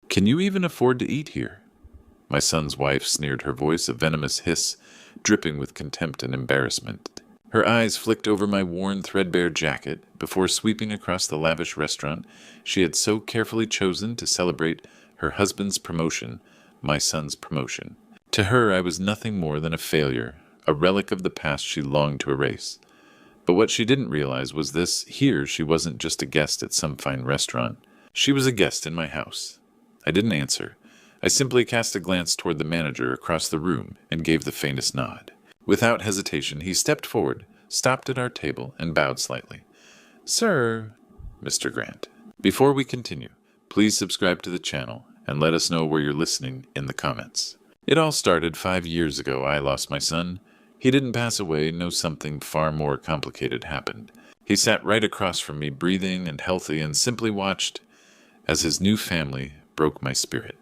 Can you even afford to eat here? My son's wife sneered, her voice a venomous hiss, dripping with contempt and embarrassment. Her eyes flicked over my worn, threadbare jacket before sweeping across the lavish restaurant she had so carefully chosen to celebrate her husband's promotion, my son's promotion. To her, I was nothing more than a failure, a relic of the past she longed to erase. But what she didn't realize was this: here she wasn't just a guest at some fine restaurant. She was a guest in my house. I didn't answer. I simply cast a glance toward the manager across the room and gave the faintest nod. Without hesitation, he stepped forward, stopped at our table, and bowed slightly. "Sir, Mr. Grant, before we continue, please subscribe to the channel and let us know where you're listening in the comments." It all started 5 years ago. I lost my son. He didn't pass away. No, something far more complicated happened. He sat right across from me, breathing and healthy, and simply watched as his new family broke my spirit.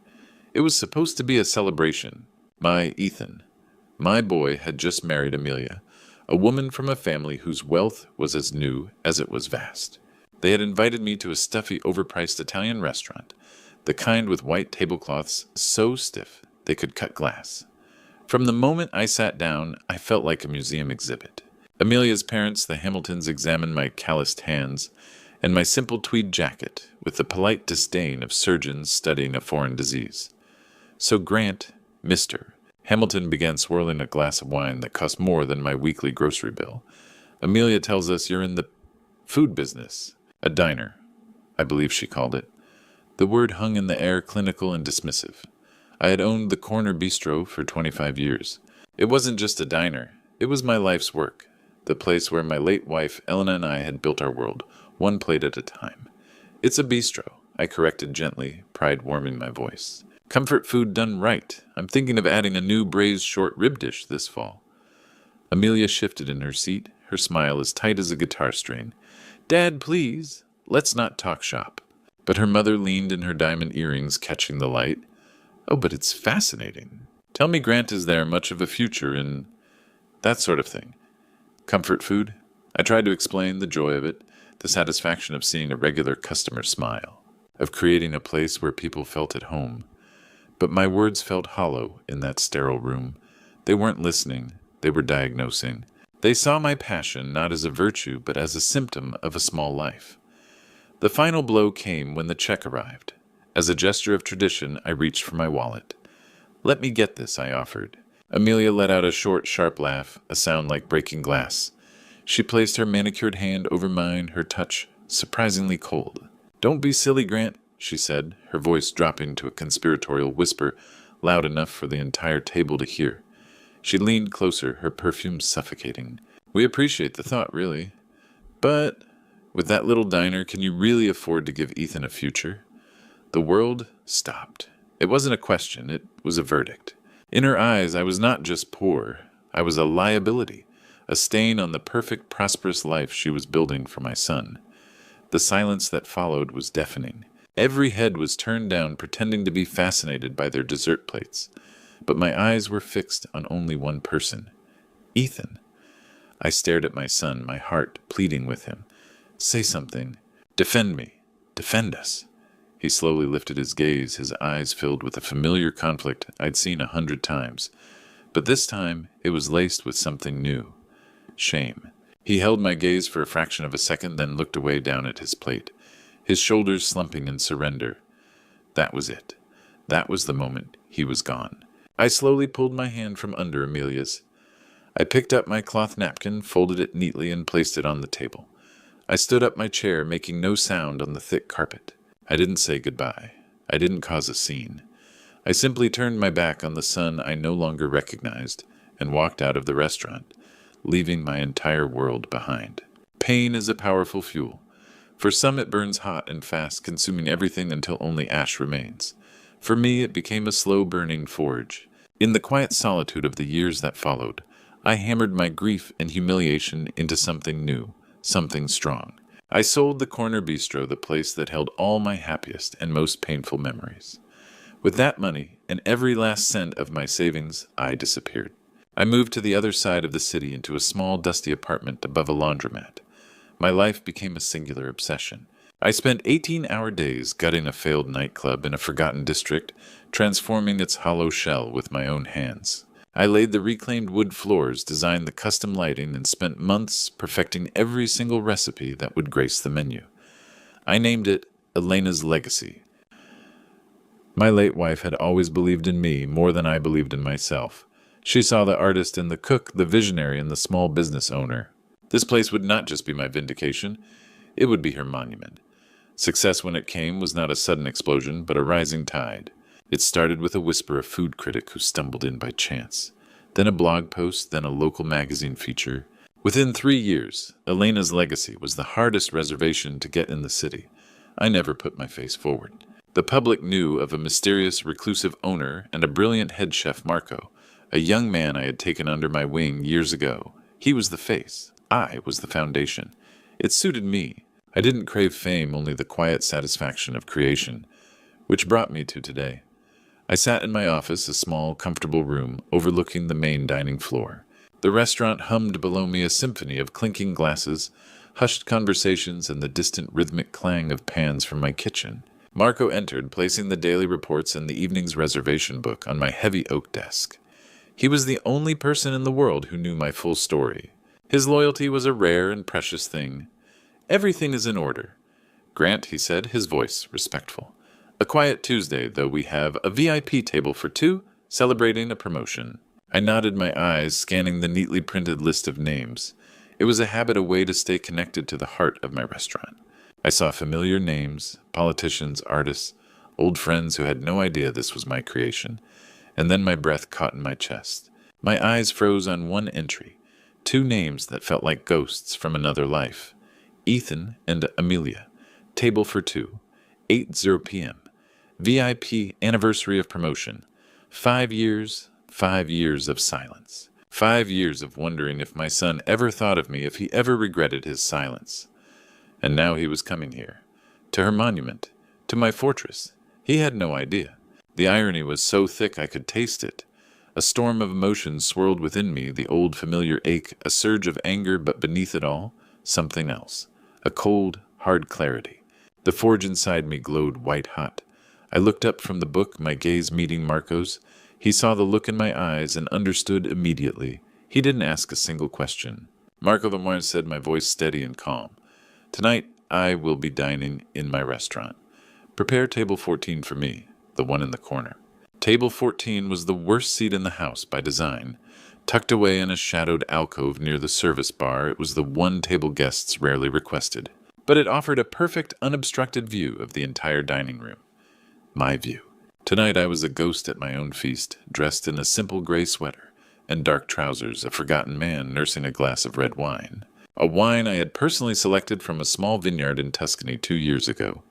It was supposed to be a celebration. My Ethan, my boy, had just married Amelia, a woman from a family whose wealth was as new as it was vast. They had invited me to a stuffy, overpriced Italian restaurant, the kind with white tablecloths so stiff they could cut glass. From the moment I sat down, I felt like a museum exhibit. Amelia's parents, the Hamiltons, examined my calloused hands and my simple tweed jacket with the polite disdain of surgeons studying a foreign disease. "So Grant, Mr." Hamilton began swirling a glass of wine that cost more than my weekly grocery bill. "Amelia tells us you're in the food business. A diner, I believe she called it." The word hung in the air, clinical and dismissive. I had owned the corner bistro for 25 years. It wasn't just a diner. It was my life's work, the place where my late wife, Elena, and I had built our world, one plate at a time. "It's a bistro," I corrected gently, pride warming my voice. "Comfort food done right. I'm thinking of adding a new braised short rib dish this fall." Amelia shifted in her seat, her smile as tight as a guitar string. "Dad, please, let's not talk shop." But her mother leaned in her diamond earrings, catching the light. "Oh, but it's fascinating. Tell me, Grant, is there much of a future in that sort of thing? Comfort food?" I tried to explain the joy of it, the satisfaction of seeing a regular customer smile, of creating a place where people felt at home. But my words felt hollow in that sterile room. They weren't listening. They were diagnosing. They saw my passion not as a virtue, but as a symptom of a small life. The final blow came when the check arrived. As a gesture of tradition, I reached for my wallet. "Let me get this," I offered. Amelia let out a short, sharp laugh, a sound like breaking glass. She placed her manicured hand over mine, her touch surprisingly cold. "Don't be silly, Grant," she said, her voice dropping to a conspiratorial whisper loud enough for the entire table to hear. She leaned closer, her perfume suffocating. "We appreciate the thought, really. But with that little diner, can you really afford to give Ethan a future?" The world stopped. It wasn't a question, it was a verdict. In her eyes, I was not just poor. I was a liability, a stain on the perfect, prosperous life she was building for my son. The silence that followed was deafening. Every head was turned down, pretending to be fascinated by their dessert plates. But my eyes were fixed on only one person: Ethan. I stared at my son, my heart pleading with him. "Say something. Defend me. Defend us." He slowly lifted his gaze, his eyes filled with a familiar conflict I'd seen 100 times. But this time, it was laced with something new. Shame. He held my gaze for a fraction of a second, then looked away down at his plate, his shoulders slumping in surrender. That was it. That was the moment he was gone. I slowly pulled my hand from under Amelia's. I picked up my cloth napkin, folded it neatly, and placed it on the table. I stood up my chair, making no sound on the thick carpet. I didn't say goodbye. I didn't cause a scene. I simply turned my back on the son I no longer recognized and walked out of the restaurant, leaving my entire world behind. Pain is a powerful fuel. For some it burns hot and fast, consuming everything until only ash remains. For me it became a slow-burning forge. In the quiet solitude of the years that followed, I hammered my grief and humiliation into something new, something strong. I sold the corner bistro, the place that held all my happiest and most painful memories. With that money and every last cent of my savings, I disappeared. I moved to the other side of the city into a small, dusty apartment above a laundromat. My life became a singular obsession. I spent 18-hour days gutting a failed nightclub in a forgotten district, transforming its hollow shell with my own hands. I laid the reclaimed wood floors, designed the custom lighting, and spent months perfecting every single recipe that would grace the menu. I named it Elena's Legacy. My late wife had always believed in me more than I believed in myself. She saw the artist in the cook, the visionary, and the small business owner. This place would not just be my vindication, it would be her monument. Success when it came was not a sudden explosion, but a rising tide. It started with a whisper of food critic who stumbled in by chance. Then a blog post, then a local magazine feature. Within 3 years, Elena's Legacy was the hardest reservation to get in the city. I never put my face forward. The public knew of a mysterious, reclusive owner and a brilliant head chef, Marco, a young man I had taken under my wing years ago. He was the face. I was the foundation. It suited me. I didn't crave fame, only the quiet satisfaction of creation, which brought me to today. I sat in my office, a small, comfortable room overlooking the main dining floor. The restaurant hummed below me a symphony of clinking glasses, hushed conversations, and the distant rhythmic clang of pans from my kitchen. Marco entered, placing the daily reports and the evening's reservation book on my heavy oak desk. He was the only person in the world who knew my full story. His loyalty was a rare and precious thing. "Everything is in order." "Grant," he said, his voice respectful. "A quiet Tuesday, though we have a VIP table for 2, celebrating a promotion." I nodded my eyes, scanning the neatly printed list of names. It was a habit, a way to stay connected to the heart of my restaurant. I saw familiar names, politicians, artists, old friends who had no idea this was my creation. And then my breath caught in my chest. My eyes froze on one entry, 2 names that felt like ghosts from another life. Ethan and Amelia. Table for 2. 8:00 p.m. VIP anniversary of promotion. 5 years, 5 years of silence. 5 years of wondering if my son ever thought of me, if he ever regretted his silence. And now he was coming here. To her monument. To my fortress. He had no idea. The irony was so thick I could taste it. A storm of emotions swirled within me, the old familiar ache, a surge of anger, but beneath it all, something else. A cold, hard clarity. The forge inside me glowed white-hot. I looked up from the book, my gaze meeting Marco's. He saw the look in my eyes and understood immediately. He didn't ask a single question. "Marco Lemoyne," said, my voice steady and calm. "Tonight I will be dining in my restaurant. Prepare table 14 for me, the one in the corner." Table 14 was the worst seat in the house by design. Tucked away in a shadowed alcove near the service bar, it was the one table guests rarely requested. But it offered a perfect, unobstructed view of the entire dining room. My view. Tonight I was a ghost at my own feast, dressed in a simple gray sweater and dark trousers, a forgotten man nursing a glass of red wine. A wine I had personally selected from a small vineyard in Tuscany 2 years ago.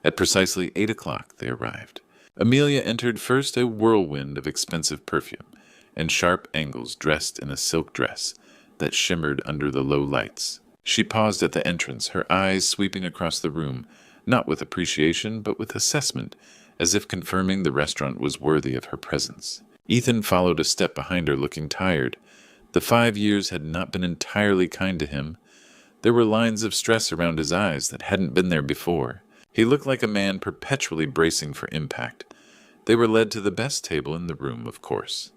At precisely 8 o'clock they arrived. Amelia entered first, a whirlwind of expensive perfume and sharp angles, dressed in a silk dress that shimmered under the low lights. She paused at the entrance, her eyes sweeping across the room, not with appreciation, but with assessment, as if confirming the restaurant was worthy of her presence. Ethan followed a step behind her, looking tired. The 5 years had not been entirely kind to him. There were lines of stress around his eyes that hadn't been there before. He looked like a man perpetually bracing for impact. They were led to the best table in the room, of course.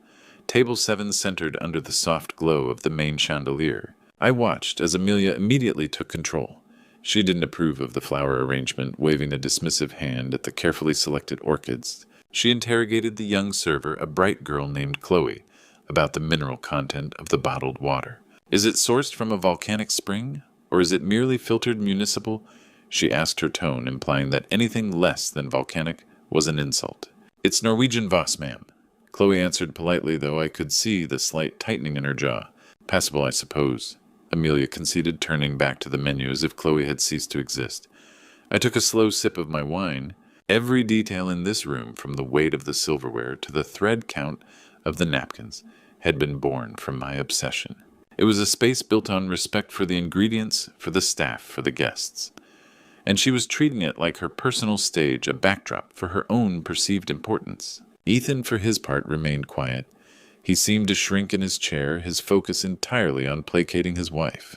Table 7 centered under the soft glow of the main chandelier. I watched as Amelia immediately took control. She didn't approve of the flower arrangement, waving a dismissive hand at the carefully selected orchids. She interrogated the young server, a bright girl named Chloe, about the mineral content of the bottled water. "Is it sourced from a volcanic spring, or is it merely filtered municipal?" she asked, her tone implying that anything less than volcanic was an insult. "It's Norwegian Voss, ma'am." Chloe answered politely, though I could see the slight tightening in her jaw. "Passable, I suppose," Amelia conceded, turning back to the menu as if Chloe had ceased to exist. I took a slow sip of my wine. Every detail in this room, from the weight of the silverware to the thread count of the napkins, had been born from my obsession. It was a space built on respect for the ingredients, for the staff, for the guests. And she was treating it like her personal stage, a backdrop for her own perceived importance. Ethan, for his part, remained quiet. He seemed to shrink in his chair, his focus entirely on placating his wife.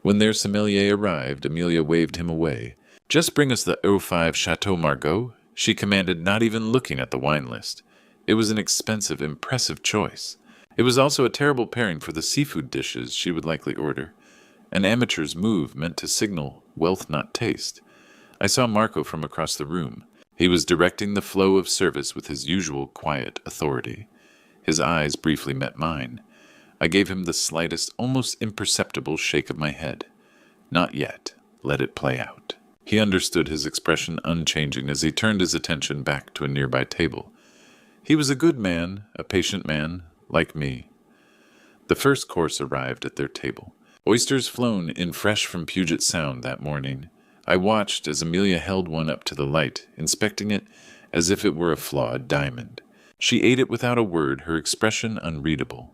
When their sommelier arrived, Amelia waved him away, "Just bring us the '05 Chateau Margaux," she commanded, not even looking at the wine list. It was an expensive, impressive choice. It was also a terrible pairing for the seafood dishes she would likely order. An amateur's move meant to signal wealth not taste. I saw Marco from across the room. He was directing the flow of service with his usual quiet authority. His eyes briefly met mine. I gave him the slightest, almost imperceptible shake of my head. Not yet. Let it play out. He understood, his expression unchanging as he turned his attention back to a nearby table. He was a good man, a patient man, like me. The first course arrived at their table. Oysters flown in fresh from Puget Sound that morning. I watched as Amelia held one up to the light, inspecting it as if it were a flawed diamond. She ate it without a word, her expression unreadable.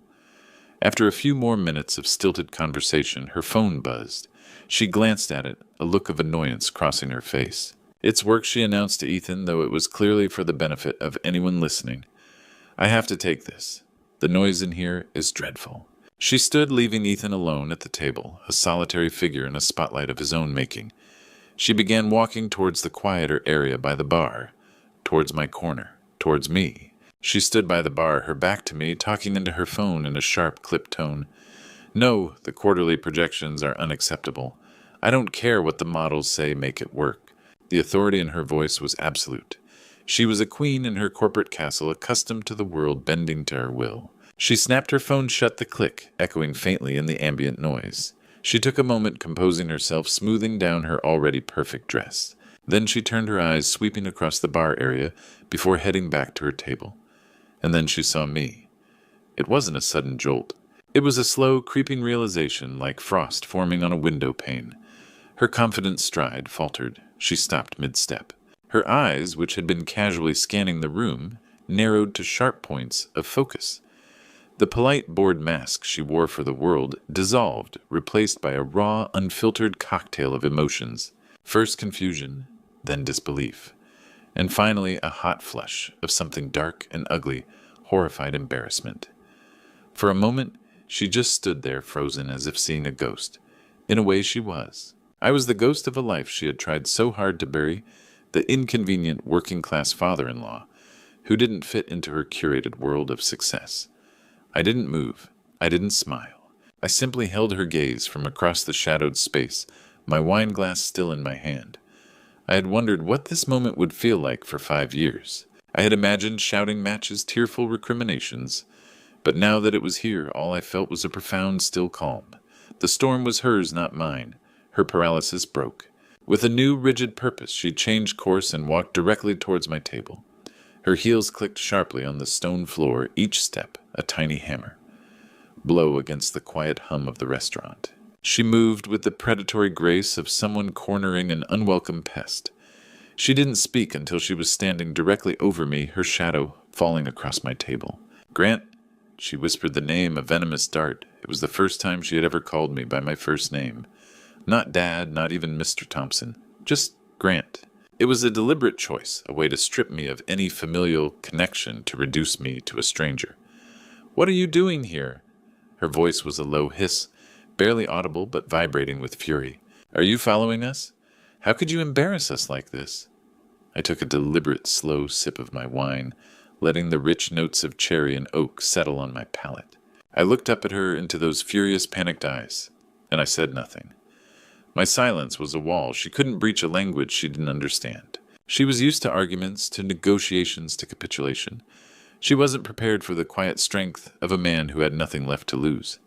After a few more minutes of stilted conversation, her phone buzzed. She glanced at it, a look of annoyance crossing her face. "It's work," she announced to Ethan, though it was clearly for the benefit of anyone listening. "I have to take this. The noise in here is dreadful." She stood, leaving Ethan alone at the table, a solitary figure in a spotlight of his own making. She began walking towards the quieter area by the bar, towards my corner, towards me. She stood by the bar, her back to me, talking into her phone in a sharp, clipped tone. "No, the quarterly projections are unacceptable. I don't care what the models say, make it work." The authority in her voice was absolute. She was a queen in her corporate castle, accustomed to the world bending to her will. She snapped her phone shut, the click echoing faintly in the ambient noise. She took a moment, composing herself, smoothing down her already perfect dress. Then she turned her eyes sweeping across the bar area before heading back to her table. And then she saw me. It wasn't a sudden jolt. It was a slow, creeping realization, like frost forming on a window pane. Her confident stride faltered. She stopped mid-step. Her eyes, which had been casually scanning the room, narrowed to sharp points of focus. The polite bored mask she wore for the world dissolved, replaced by a raw, unfiltered cocktail of emotions. First confusion, then disbelief, and finally a hot flush of something dark and ugly, horrified embarrassment. For a moment, she just stood there, frozen, as if seeing a ghost. In a way, she was. I was the ghost of a life she had tried so hard to bury, the inconvenient working-class father-in-law, who didn't fit into her curated world of success. I didn't move. I didn't smile. I simply held her gaze from across the shadowed space, my wine glass still in my hand. I had wondered what this moment would feel like for 5 years. I had imagined shouting matches, tearful recriminations. But now that it was here, all I felt was a profound, still calm. The storm was hers, not mine. Her paralysis broke. With a new, rigid purpose, she changed course and walked directly towards my table. Her heels clicked sharply on the stone floor, each step a tiny hammer. Blow against the quiet hum of the restaurant. She moved with the predatory grace of someone cornering an unwelcome pest. She didn't speak until she was standing directly over me, her shadow falling across my table. "Grant," she whispered the name, a venomous dart. It was the first time she had ever called me by my first name. Not Dad, not even Mr. Thompson. Just Grant. It was a deliberate choice, a way to strip me of any familial connection, to reduce me to a stranger. "What are you doing here?" Her voice was a low hiss, barely audible but vibrating with fury. "Are you following us? How could you embarrass us like this?" I took a deliberate, slow sip of my wine, letting the rich notes of cherry and oak settle on my palate. I looked up at her into those furious, panicked eyes, and I said nothing. My silence was a wall. She couldn't breach a language she didn't understand. She was used to arguments, to negotiations, to capitulation. She wasn't prepared for the quiet strength of a man who had nothing left to lose.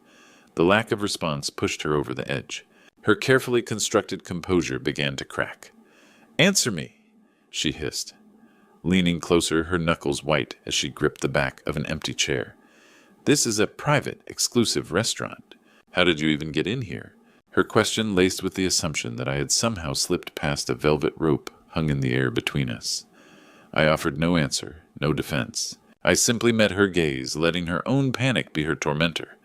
The lack of response pushed her over the edge. Her carefully constructed composure began to crack. "Answer me," she hissed, leaning closer, her knuckles white as she gripped the back of an empty chair. "This is a private, exclusive restaurant. How did you even get in here?" Her question laced with the assumption that I had somehow slipped past a velvet rope hung in the air between us. I offered no answer, no defense. I simply met her gaze, letting her own panic be her tormentor.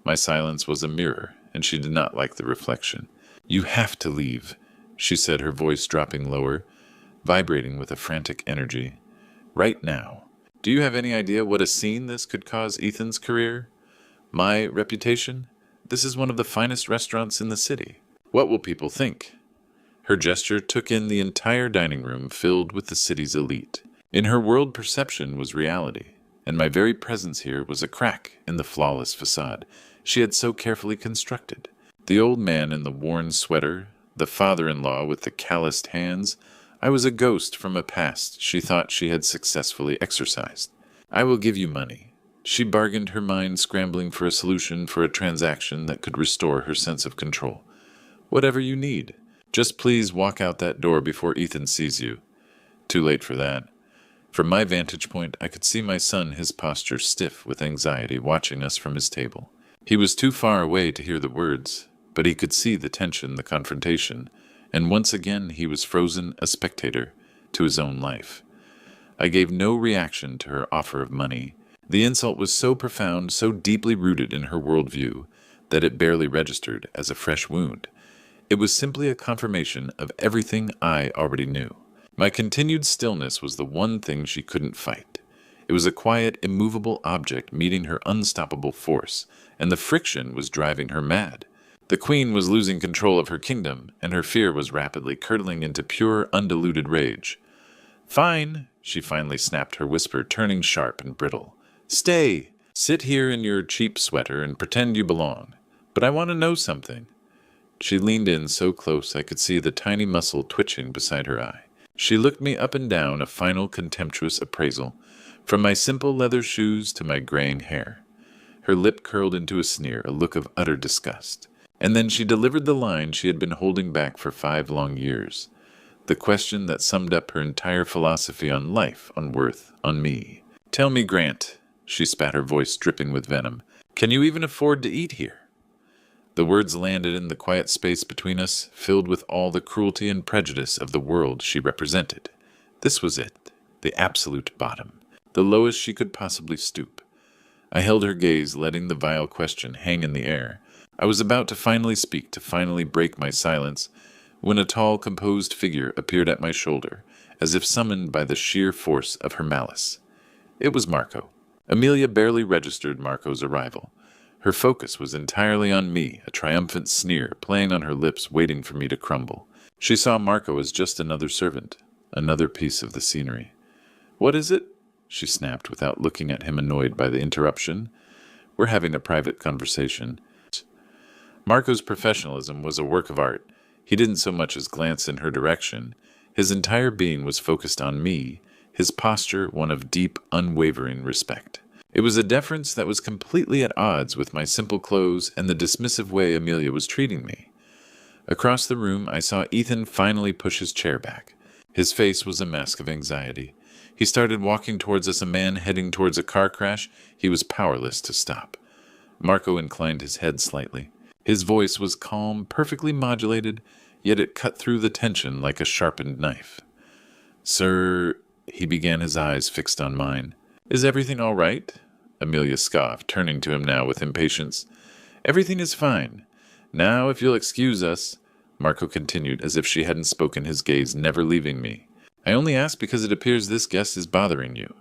My silence was a mirror, and she did not like the reflection. "You have to leave," she said, her voice dropping lower, vibrating with a frantic energy. "Right now. Do you have any idea what a scene this could cause Ethan's career? My reputation? This is one of the finest restaurants in the city. What will people think?" Her gesture took in the entire dining room filled with the city's elite. In her world, perception was reality, and my very presence here was a crack in the flawless facade she had so carefully constructed. The old man in the worn sweater, the father-in-law with the calloused hands, I was a ghost from a past she thought she had successfully exorcised. "I will give you money." She bargained, her mind scrambling for a solution for a transaction that could restore her sense of control. "Whatever you need. Just please walk out that door before Ethan sees you." Too late for that. From my vantage point, I could see my son, his posture stiff with anxiety, watching us from his table. He was too far away to hear the words, but he could see the tension, the confrontation, and once again he was frozen, a spectator to his own life. I gave no reaction to her offer of money. The insult was so profound, so deeply rooted in her worldview, that it barely registered as a fresh wound. It was simply a confirmation of everything I already knew. My continued stillness was the one thing she couldn't fight. It was a quiet, immovable object meeting her unstoppable force, and the friction was driving her mad. The queen was losing control of her kingdom, and her fear was rapidly curdling into pure, undiluted rage. "Fine," she finally snapped, her whisper turning sharp and brittle. "Stay. Sit here in your cheap sweater and pretend you belong. But I want to know something." She leaned in so close I could see the tiny muscle twitching beside her eye. She looked me up and down, a final contemptuous appraisal, from my simple leather shoes to my graying hair. Her lip curled into a sneer, a look of utter disgust. And then she delivered the line she had been holding back for 5 long years. The question that summed up her entire philosophy on life, on worth, on me. "Tell me, Grant," she spat, her voice dripping with venom, "can you even afford to eat here?" The words landed in the quiet space between us, filled with all the cruelty and prejudice of the world she represented. This was it, the absolute bottom, the lowest she could possibly stoop. I held her gaze, letting the vile question hang in the air. I was about to finally speak, to finally break my silence, when a tall, composed figure appeared at my shoulder, as if summoned by the sheer force of her malice. It was Marco. Amelia barely registered Marco's arrival. Her focus was entirely on me, a triumphant sneer playing on her lips, waiting for me to crumble. She saw Marco as just another servant, another piece of the scenery. "What is it?" she snapped, without looking at him, annoyed by the interruption. "We're having a private conversation." Marco's professionalism was a work of art. He didn't so much as glance in her direction. His entire being was focused on me, his posture one of deep, unwavering respect. It was a deference that was completely at odds with my simple clothes and the dismissive way Amelia was treating me. Across the room, I saw Ethan finally push his chair back. His face was a mask of anxiety. He started walking towards us, a man heading towards a car crash he was powerless to stop. Marco inclined his head slightly. His voice was calm, perfectly modulated, yet it cut through the tension like a sharpened knife. "Sir," he began, his eyes fixed on mine. "Is everything all right?" Amelia scoffed, turning to him now with impatience. "Everything is fine. Now, if you'll excuse us," Marco continued, as if she hadn't spoken, his gaze never leaving me. "I only ask because it appears this guest is bothering you."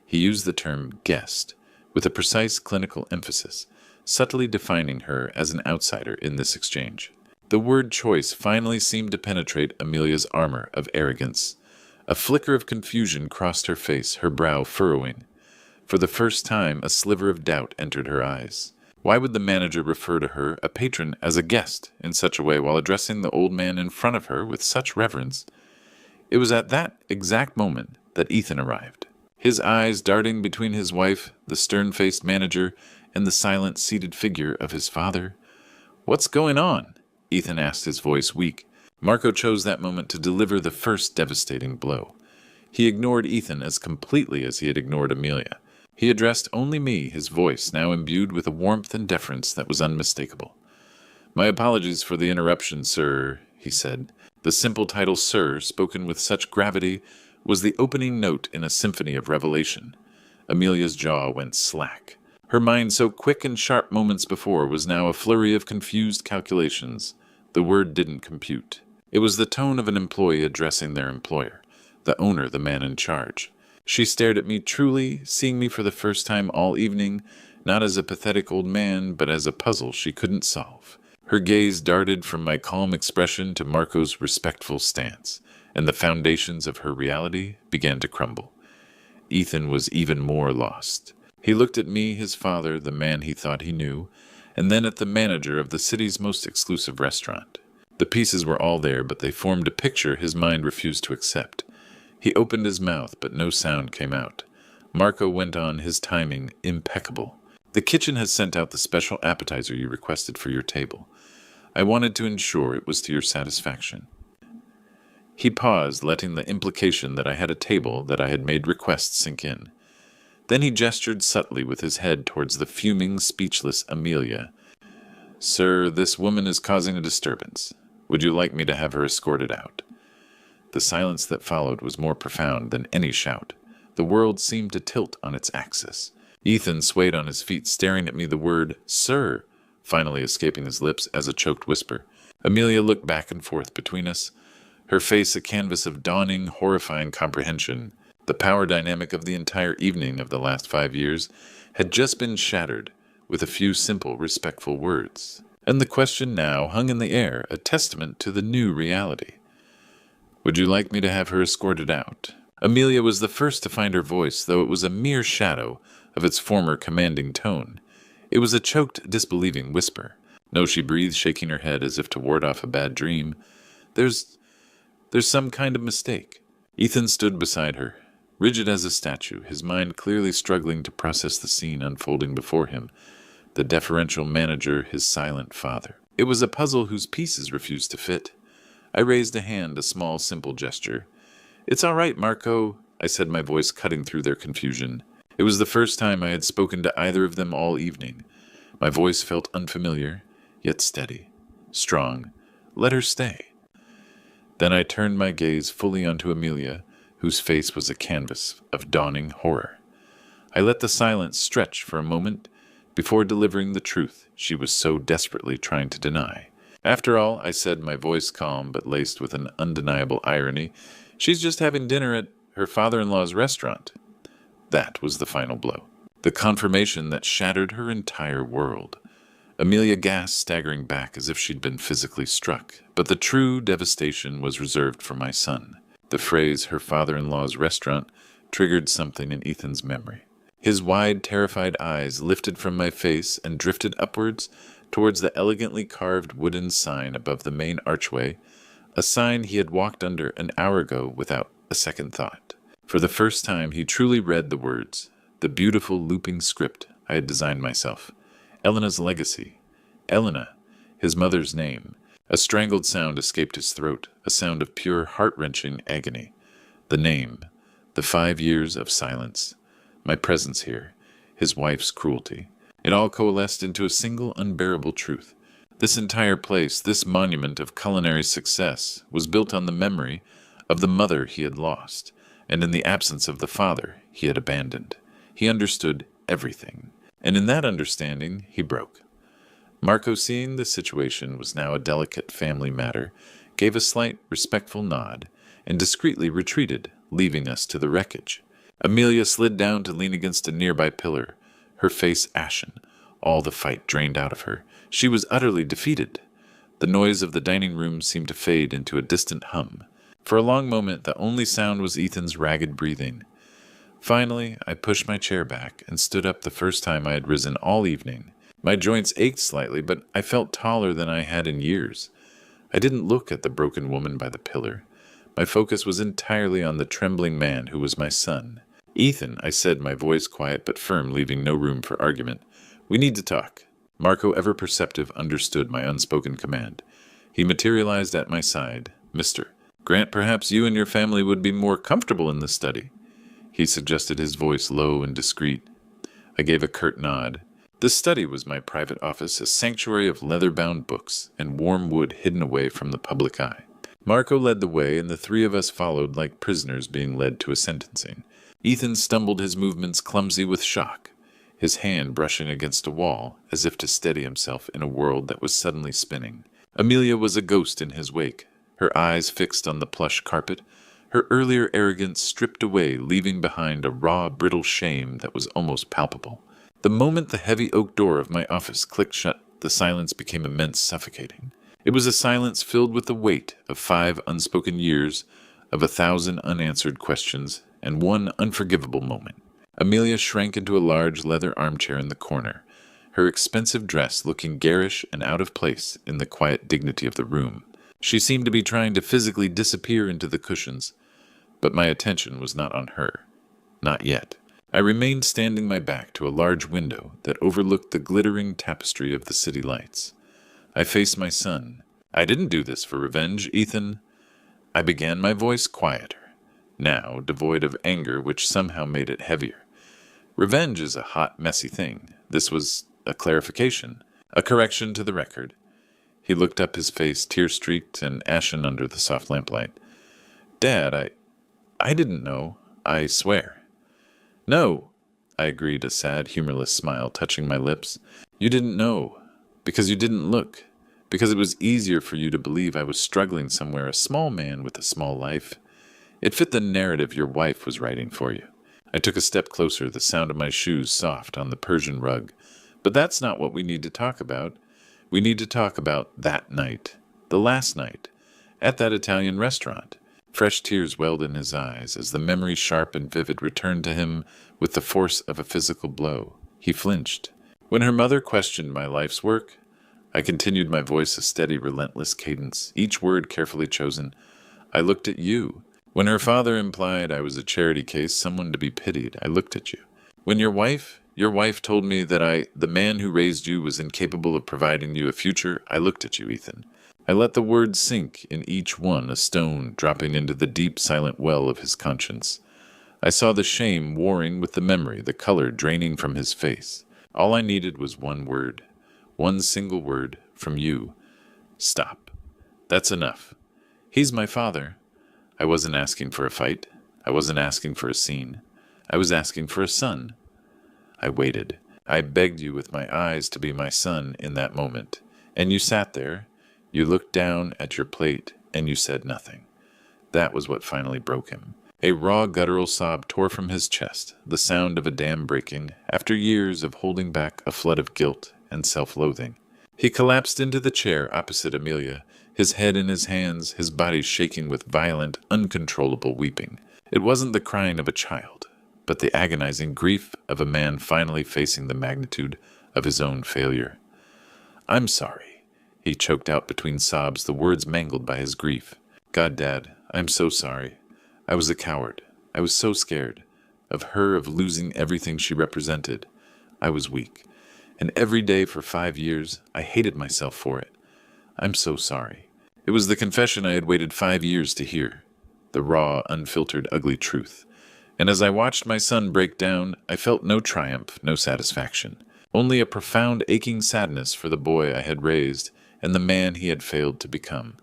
He used the term guest with a precise clinical emphasis, subtly defining her as an outsider in this exchange. The word choice finally seemed to penetrate Amelia's armor of arrogance. A flicker of confusion crossed her face, her brow furrowing. For the first time, a sliver of doubt entered her eyes. Why would the manager refer to her, a patron, as a guest in such a way while addressing the old man in front of her with such reverence? It was at that exact moment that Ethan arrived, his eyes darting between his wife, the stern-faced manager, and the silent, seated figure of his father. "What's going on?" Ethan asked, his voice weak. Marco chose that moment to deliver the first devastating blow. He ignored Ethan as completely as he had ignored Amelia. He addressed only me, his voice now imbued with a warmth and deference that was unmistakable. "My apologies for the interruption, sir," he said. The simple title "sir," spoken with such gravity, was the opening note in a symphony of revelation. Amelia's jaw went slack. Her mind, so quick and sharp moments before, was now a flurry of confused calculations. The word didn't compute. It was the tone of an employee addressing their employer, the owner, the man in charge. She stared at me truly, seeing me for the first time all evening, not as a pathetic old man, but as a puzzle she couldn't solve. Her gaze darted from my calm expression to Marco's respectful stance, and the foundations of her reality began to crumble. Ethan was even more lost. He looked at me, his father, the man he thought he knew, and then at the manager of the city's most exclusive restaurant. The pieces were all there, but they formed a picture his mind refused to accept. He opened his mouth, but no sound came out. Marco went on, his timing impeccable. "The kitchen has sent out the special appetizer you requested for your table. I wanted to ensure it was to your satisfaction." He paused, letting the implication that I had a table that I had made requests sink in. Then he gestured subtly with his head towards the fuming, speechless Amelia. "Sir, this woman is causing a disturbance. Would you like me to have her escorted out?" The silence that followed was more profound than any shout. The world seemed to tilt on its axis. Ethan swayed on his feet, staring at me, the word, "Sir," finally escaping his lips as a choked whisper. Amelia looked back and forth between us, her face a canvas of dawning, horrifying comprehension. The power dynamic of the entire evening of the last 5 years had just been shattered with a few simple, respectful words. And the question now hung in the air, a testament to the new reality. "Would you like me to have her escorted out?" Amelia was the first to find her voice, though it was a mere shadow of its former commanding tone. It was a choked, disbelieving whisper. "No," she breathed, shaking her head as if to ward off a bad dream. There's some kind of mistake." Ethan stood beside her, rigid as a statue, his mind clearly struggling to process the scene unfolding before him. The deferential manager, his silent father. It was a puzzle whose pieces refused to fit. I raised a hand, a small, simple gesture. "It's all right, Marco," I said, my voice cutting through their confusion. It was the first time I had spoken to either of them all evening. My voice felt unfamiliar, yet steady, strong. Let her stay. Then I turned my gaze fully onto Amelia, whose face was a canvas of dawning horror. I let the silence stretch for a moment before delivering the truth she was so desperately trying to deny. "After all," I said, my voice calm but laced with an undeniable irony, "she's just having dinner at her father-in-law's restaurant." That was the final blow. The confirmation that shattered her entire world. Amelia gasped, staggering back as if she'd been physically struck. But the true devastation was reserved for my son. The phrase, "her father-in-law's restaurant," triggered something in Ethan's memory. His wide, terrified eyes lifted from my face and drifted upwards towards the elegantly carved wooden sign above the main archway, a sign he had walked under an hour ago without a second thought. For the first time, he truly read the words, the beautiful looping script I had designed myself. Elena's legacy. Elena, his mother's name. A strangled sound escaped his throat, a sound of pure, heart-wrenching agony. The name, the 5 years of silence, my presence here, his wife's cruelty. It all coalesced into a single unbearable truth. This entire place, this monument of culinary success, was built on the memory of the mother he had lost, and in the absence of the father he had abandoned. He understood everything, and in that understanding he broke. Marco, seeing the situation was now a delicate family matter, gave a slight, respectful nod, and discreetly retreated, leaving us to the wreckage. Amelia slid down to lean against a nearby pillar, her face ashen, all the fight drained out of her. She was utterly defeated. The noise of the dining room seemed to fade into a distant hum. For a long moment, the only sound was Ethan's ragged breathing. Finally, I pushed my chair back and stood up the first time I had risen all evening. My joints ached slightly, but I felt taller than I had in years. I didn't look at the broken woman by the pillar. My focus was entirely on the trembling man who was my son. "Ethan," I said, my voice quiet but firm, leaving no room for argument. "We need to talk." Marco, ever perceptive, understood my unspoken command. He materialized at my side. "Mr. Grant, perhaps you and your family would be more comfortable in this study," he suggested, his voice low and discreet. I gave a curt nod. This study was my private office, a sanctuary of leather-bound books and warm wood hidden away from the public eye. Marco led the way, and the three of us followed like prisoners being led to a sentencing. Ethan stumbled, his movements clumsy with shock, his hand brushing against a wall, as if to steady himself in a world that was suddenly spinning. Amelia was a ghost in his wake, her eyes fixed on the plush carpet, her earlier arrogance stripped away, leaving behind a raw, brittle shame that was almost palpable. The moment the heavy oak door of my office clicked shut, the silence became immense, suffocating. It was a silence filled with the weight of 5 unspoken years, of 1,000 unanswered questions, and one unforgivable moment. Amelia shrank into a large leather armchair in the corner, her expensive dress looking garish and out of place in the quiet dignity of the room. She seemed to be trying to physically disappear into the cushions, but my attention was not on her. Not yet. I remained standing my back to a large window that overlooked the glittering tapestry of the city lights. I faced my son. I didn't do this for revenge, Ethan. I began, my voice quieter, now devoid of anger, which somehow made it heavier. Revenge is a hot, messy thing. This was a clarification, a correction to the record. He looked up, his face tear-streaked and ashen under the soft lamplight. Dad, I didn't know. I swear. No, I agreed, a sad, humorless smile touching my lips. You didn't know, because you didn't look, because it was easier for you to believe I was struggling somewhere, a small man with a small life. It fit the narrative your wife was writing for you. I took a step closer, the sound of my shoes soft on the Persian rug. But that's not what we need to talk about. We need to talk about that night, the last night, at that Italian restaurant. Fresh tears welled in his eyes as the memory, sharp and vivid, returned to him with the force of a physical blow. He flinched. When her mother questioned my life's work, I continued, my voice a steady, relentless cadence, each word carefully chosen. I looked at you. When her father implied I was a charity case, someone to be pitied, I looked at you. When your wife told me that the man who raised you, was incapable of providing you a future, I looked at you, Ethan. I let the words sink, in each one a stone dropping into the deep, silent well of his conscience. I saw the shame warring with the memory, the color draining from his face. All I needed was one word, one single word from you. Stop. That's enough. He's my father. I wasn't asking for a fight. I wasn't asking for a scene. I was asking for a son. I waited. I begged you with my eyes to be my son in that moment. And you sat there. You looked down at your plate, and you said nothing. That was what finally broke him. A raw, guttural sob tore from his chest, the sound of a dam breaking, after years of holding back a flood of guilt and self-loathing. He collapsed into the chair opposite Amelia, his head in his hands, his body shaking with violent, uncontrollable weeping. It wasn't the crying of a child, but the agonizing grief of a man finally facing the magnitude of his own failure. I'm sorry. He choked out between sobs, the words mangled by his grief. God, Dad, I'm so sorry. I was a coward. I was so scared. Of her, of losing everything she represented. I was weak. And every day for 5 years, I hated myself for it. I'm so sorry. It was the confession I had waited 5 years to hear. The raw, unfiltered, ugly truth. And as I watched my son break down, I felt no triumph, no satisfaction. Only a profound, aching sadness for the boy I had raised and the man he had failed to become.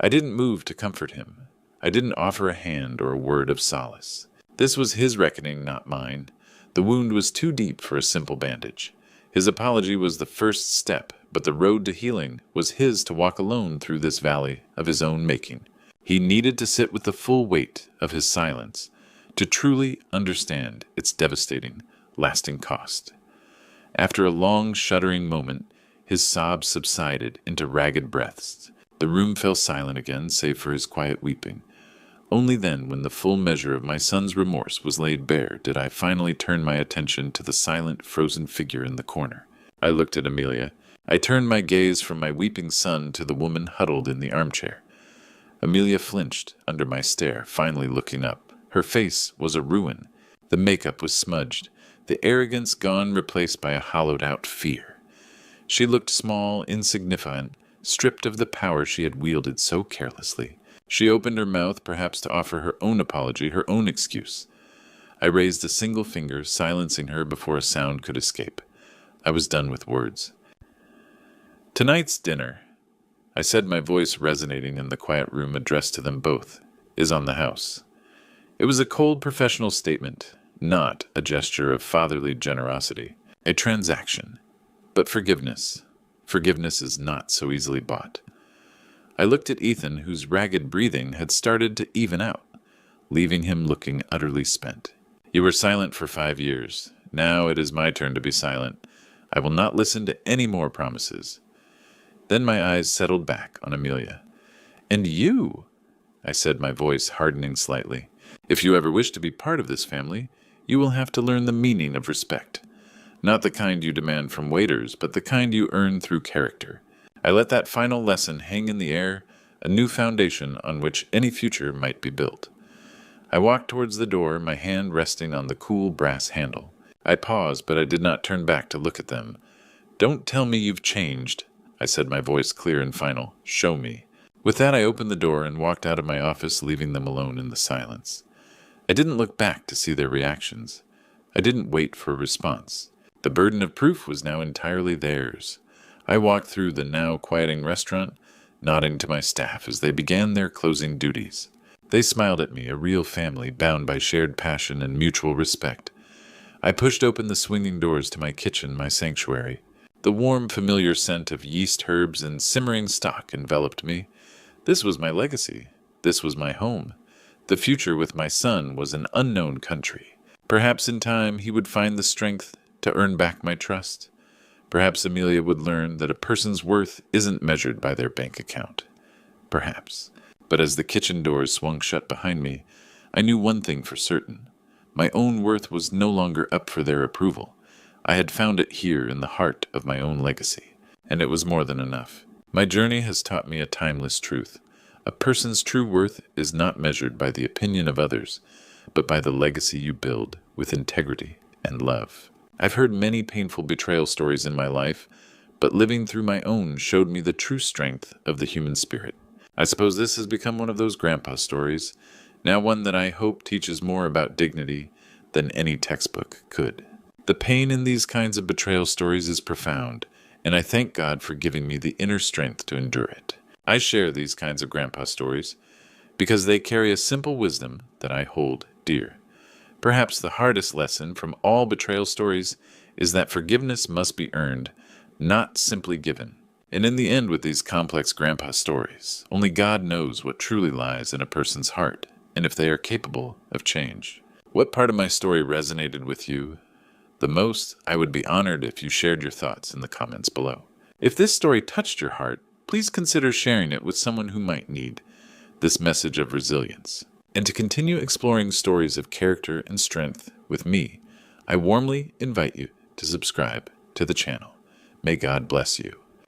I didn't move to comfort him. I didn't offer a hand or a word of solace. This was his reckoning, not mine. The wound was too deep for a simple bandage. His apology was the first step, but the road to healing was his to walk alone through this valley of his own making. He needed to sit with the full weight of his silence, to truly understand its devastating, lasting cost. After a long, shuddering moment, his sobs subsided into ragged breaths. The room fell silent again, save for his quiet weeping. Only then, when the full measure of my son's remorse was laid bare, did I finally turn my attention to the silent, frozen figure in the corner. I looked at Amelia. I turned my gaze from my weeping son to the woman huddled in the armchair. Amelia flinched under my stare, finally looking up. Her face was a ruin. The makeup was smudged, the arrogance gone, replaced by a hollowed-out fear. She looked small, insignificant, stripped of the power she had wielded so carelessly. She opened her mouth, perhaps to offer her own apology, her own excuse. I raised a single finger, silencing her before a sound could escape. I was done with words. Tonight's dinner, I said, my voice resonating in the quiet room addressed to them both, is on the house. It was a cold professional statement, not a gesture of fatherly generosity, a transaction. But forgiveness is not so easily bought. I looked at Ethan, whose ragged breathing had started to even out, leaving him looking utterly spent. You were silent for 5 years. Now it is my turn to be silent. I will not listen to any more promises. Then my eyes settled back on Amelia. And you, I said, my voice hardening slightly. If you ever wish to be part of this family, you will have to learn the meaning of respect. Not the kind you demand from waiters, but the kind you earn through character. I let that final lesson hang in the air, a new foundation on which any future might be built. I walked towards the door, my hand resting on the cool brass handle. I paused, but I did not turn back to look at them. Don't tell me you've changed, I said, my voice clear and final. Show me. With that, I opened the door and walked out of my office, leaving them alone in the silence. I didn't look back to see their reactions. I didn't wait for a response. The burden of proof was now entirely theirs. I walked through the now quieting restaurant, nodding to my staff as they began their closing duties. They smiled at me, a real family bound by shared passion and mutual respect. I pushed open the swinging doors to my kitchen, my sanctuary. The warm, familiar scent of yeast herbs and simmering stock enveloped me. This was my legacy. This was my home. The future with my son was an unknown country. Perhaps in time he would find the strength to earn back my trust. Perhaps Amelia would learn that a person's worth isn't measured by their bank account. Perhaps. But as the kitchen doors swung shut behind me, I knew one thing for certain. My own worth was no longer up for their approval. I had found it here in the heart of my own legacy, and it was more than enough. My journey has taught me a timeless truth. A person's true worth is not measured by the opinion of others, but by the legacy you build with integrity and love. I've heard many painful betrayal stories in my life, but living through my own showed me the true strength of the human spirit. I suppose this has become one of those grandpa stories, now one that I hope teaches more about dignity than any textbook could. The pain in these kinds of betrayal stories is profound, and I thank God for giving me the inner strength to endure it. I share these kinds of grandpa stories because they carry a simple wisdom that I hold dear. Perhaps the hardest lesson from all betrayal stories is that forgiveness must be earned, not simply given. And in the end, with these complex grandpa stories, only God knows what truly lies in a person's heart and if they are capable of change. What part of my story resonated with you the most? I would be honored if you shared your thoughts in the comments below. If this story touched your heart, please consider sharing it with someone who might need this message of resilience. And to continue exploring stories of character and strength with me, I warmly invite you to subscribe to the channel. May God bless you.